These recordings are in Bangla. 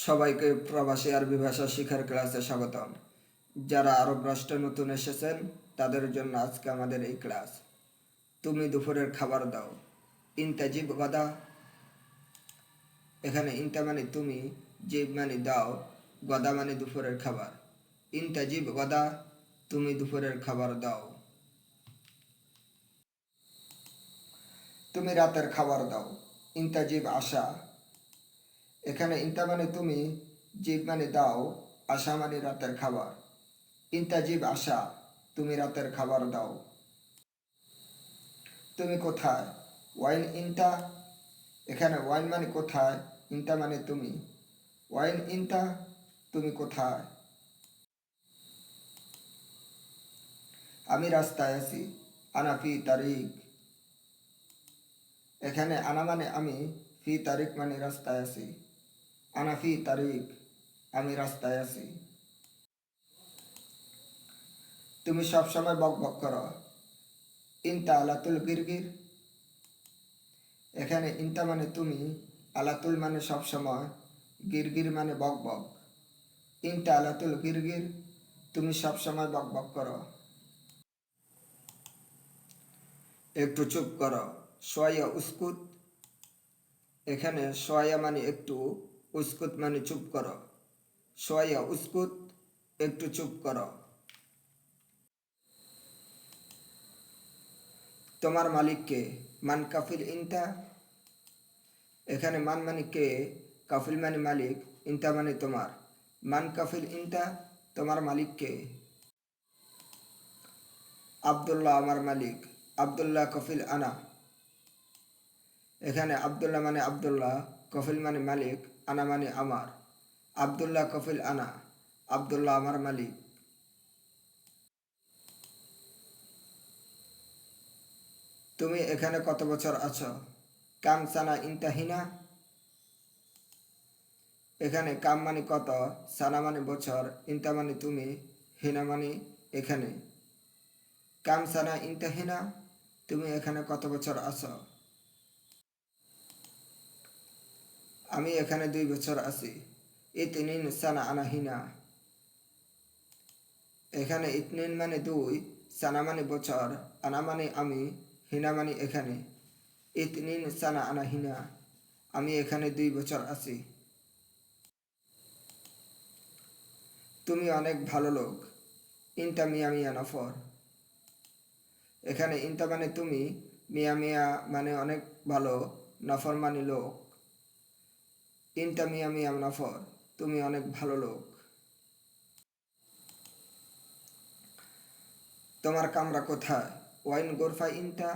সবাইকে প্রবাসী আরবি ভাষা শিখার ক্লাসে স্বাগতম। যারা আরব রাষ্ট্রে নতুন এসেছেন তাদের জন্য আজকে আমাদের এই ক্লাস। তুমি দুপুরের খাবার দাও। ইনতাজিব গাদা, এখানে ইনতা মানে তুমি, জিব মানে দাও, গদা মানে দুপুরের খাবার। ইনতাজিব গদা, তুমি দুপুরের খাবার দাও। তুমি রাতের খাবার দাও। ইনতাজিব আশা, এখানে ইনতা মানে তুমি, জিব মানে দাও, আশা মানে রাতের খাবার। ইনতাজিব আশা, তুমি রাতের খাবার দাও। তুমি কোথায়? ওয়াইন ইনতা, এখানে ওয়াইন মানে কোথায়, ইনতা মানে তুমি। ওয়াইন ইনতা, তুমি কোথায়? আমি রাস্তায় আছি। আনা ফি তারিক, এখানে আনা মানে আমি, ফি তারিক মানে রাস্তায় আছি। আনা ফি তারিক, আমি রাস্তায় আছি। তুমি সবসময় বক বক করো। ইনতা আলাতুল গিরগির, এখানে ইনতা মানে তুমি, আলাতুল মানে সবসময়, গিরগির মানে বক বক। ইনতা আলাতুল গিরগির, তুমি সবসময় বক বক করো। একটু চুপ করো। সোয়া উস্কুত, এখানে সোয়া মানে একটু, উস্কুত মানে চুপ করো। সোয়া উস্কুত, একটু চুপ করো। তোমার মালিক কে? মান কাফিল ইনতা, এখানে মান মানে কে, কাফিল মানে মালিক, ইনতা মানে তোমার। মান কাফিল ইনতা, তোমার মালিক কে? আব্দুল্লাহ আমার মালিক। আব্দুল্লাহ কফিল আনা, এখানে আব্দুল্লাহ মানে আব্দুল্লাহ, কফিল মানে মালিক, আনা মানে আমার। আব্দুল্লাহ কফিল আনা, আব্দুল্লাহ আমার মালিক। তুমি এখানে কত বছর আছো? কাম সানা ইনতাহিনা, এখানে কাম মানে কত, সানা মানে বছর, ইনতা মানে তুমি, হিনা মানে এখানে। কাম সানা ইনতাহিনা, তুমি এখানে কত বছর আছো? আমি এখানে 2 বছর আছি। ইতনিন সানা আনা হিনা, এখানে ইতনিন মানে 2, সানা মানে বছর, আনা মানে আমি, হিনা মানে এখানে। ইতনিন সানা আনা হিনা, আমি এখানে 2 বছর আছি। তুমি অনেক ভালো লোক। ইনতা মিয়া মিয়া নফর, এখানে ইনতা মানে তুমি, মিয়া মিয়া মানে অনেক ভালো, নফর মানে লোক। ইনতা মিয়া মিয়া নফর, তুমি অনেক ভালো লোক। তোমার কামরা কোথায়? ওয়াইন গোরফা ইনতা,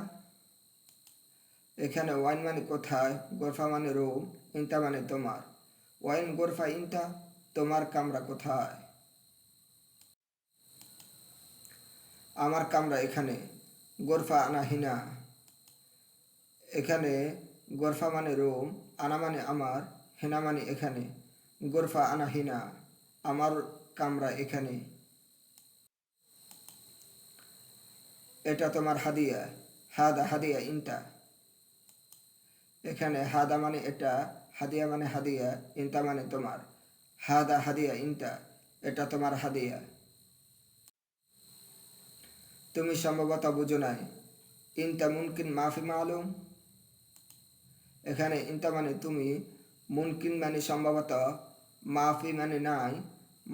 এখানে ওয়াইন মানে কোথায়, গোরফা মানে রুম, ইনতা মানে তোমার। ওয়াইন গোরফা ইনতা, তোমার কামরা কোথায়? আমার কামরা এখানে। গোরফা আনা হিনা, এখানে গোরফা মানে রুম, আনা মানে আমার, হিনা মানে এখানে। গোরফা আনা হিনা, আমার কামরা এখানে। এটা তোমার হাদিয়া। হাদা হাদিয়া ইনতা, এখানে হাদা মানে এটা, হাদিয়া মানে হাদিয়া, ইনতা মানে তোমার। হাদা হাদিয়া ইনতা, এটা তোমার হাদিয়া। তুমি সম্ভবত বুঝো নাই। ইনতা মুনকিন মাফি মালুম, এখানে ইনতা মানে তুমি, মুনকিন মানে সম্ভবত, মাফি মানে নাই,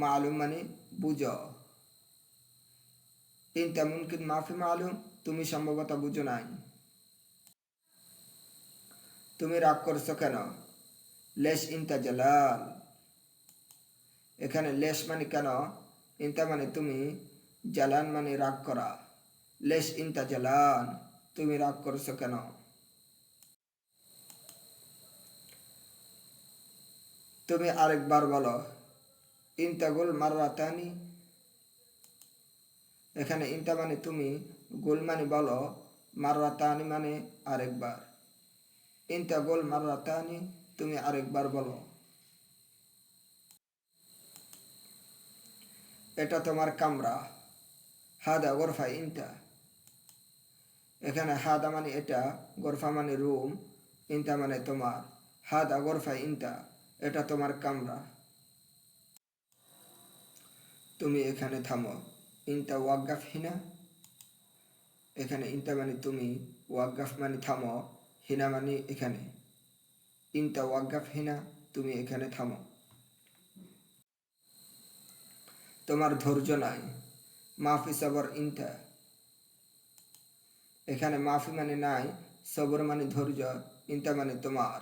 মালুম মানে বুঝো। ইনতা মুনকিন মাফি মালুম, তুমি সম্ভবত বুঝো নাই। তুমি রাগ করছো কেন? লেশ ইনতা জালাল, এখানে লেশ মানে কেন, ইনতা মানে তুমি, জালান মানে রাগ করা। লেশ ইনতা জালান, তুমি রাগ করছো কেন? তুমি আরেকবার বলো। ইনতা গুল মাররাতানি, এখানে ইনতা মানে তুমি, গুল মানে বলো, মাররাতানি মানে আরেকবার। ইনতা গুল মাররাতানি, তুমি আরেকবার বলো। এটা তোমার কামরা। হাদা গোরফা ইনতা, এখানে হাদা মানে এটা, গোরফা মানে রুম, ইনতা মানে তোমার। হাদা গোরফা ইনতা, এটা তোমার কামরা। তুমি এখানে থামো। ইনতা ওয়াক্কাফ হিনা, এখানে ইনতা মানে তুমি, ওয়াক্কাফ মানে থামো, হিনা মানে এখানে। ইনতা ওয়াক্কাফ হিনা, তুমি এখানে থামো। তোমার ধৈর্য নাই। মাফি সবর ইনতা, এখানে মাফি মানে নাই, সবর মানে ধৈর্য, ইনতা মানে তোমার।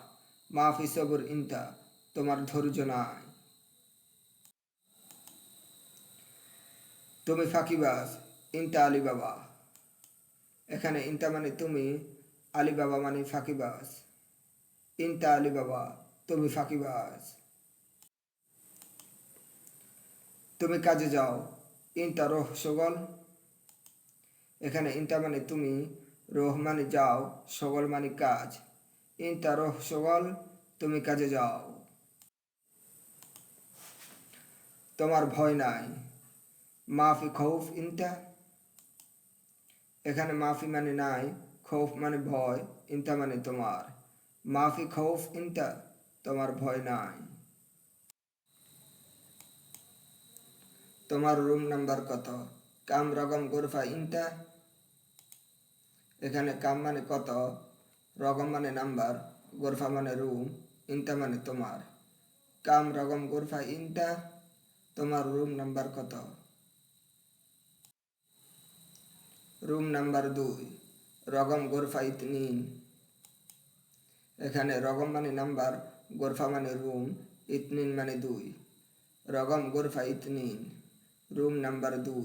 মাফি সবর ইনতা, তোমার ধৈর্য নাই। তুমি ফাঁকিবাজ। ইনতা আলী বাবা, এখানে ইনতা মানে তুমি, আলী বাবা মানে ফাঁকিবাজ। ইনতা আলী বাবা, তুমি ফাঁকিবাজ। তুমি কাজে যাও। ইনতা রোহ সগল, এখানে ইনতা মানে তুমি, রোহ মানে যাও, সগল মানে কাজ। ইনতা রোহ সগল, তুমি কাজে যাও। তোমার ভয় নাই। মাফি খৌফ ইনতা, এখানে মাফি মানে নাই, খৌফ মানে ভয়, ইনতা মানে তোমার। মাফি খৌফ ইনতা, তোমার ভয় নাই। তোমার রুম নাম্বার কত? কাম রকম গোরফা ইনতা, এখানে কাম মানে কত, রকম মানে নাম্বার, গোরফা মানে রুম, ইনতা মানে তোমার। কাম রকম গোরফা ইনতা, তোমার রুম নাম্বার কত? রুম নাম্বার 2, রকম গোরফা ইতনিন, এখানে রকম মানে নাম্বার, গোরফা মানে রুম, ইতনিন মানে 2। রকম গোরফা ইতনিন, রুম নাম্বার 2।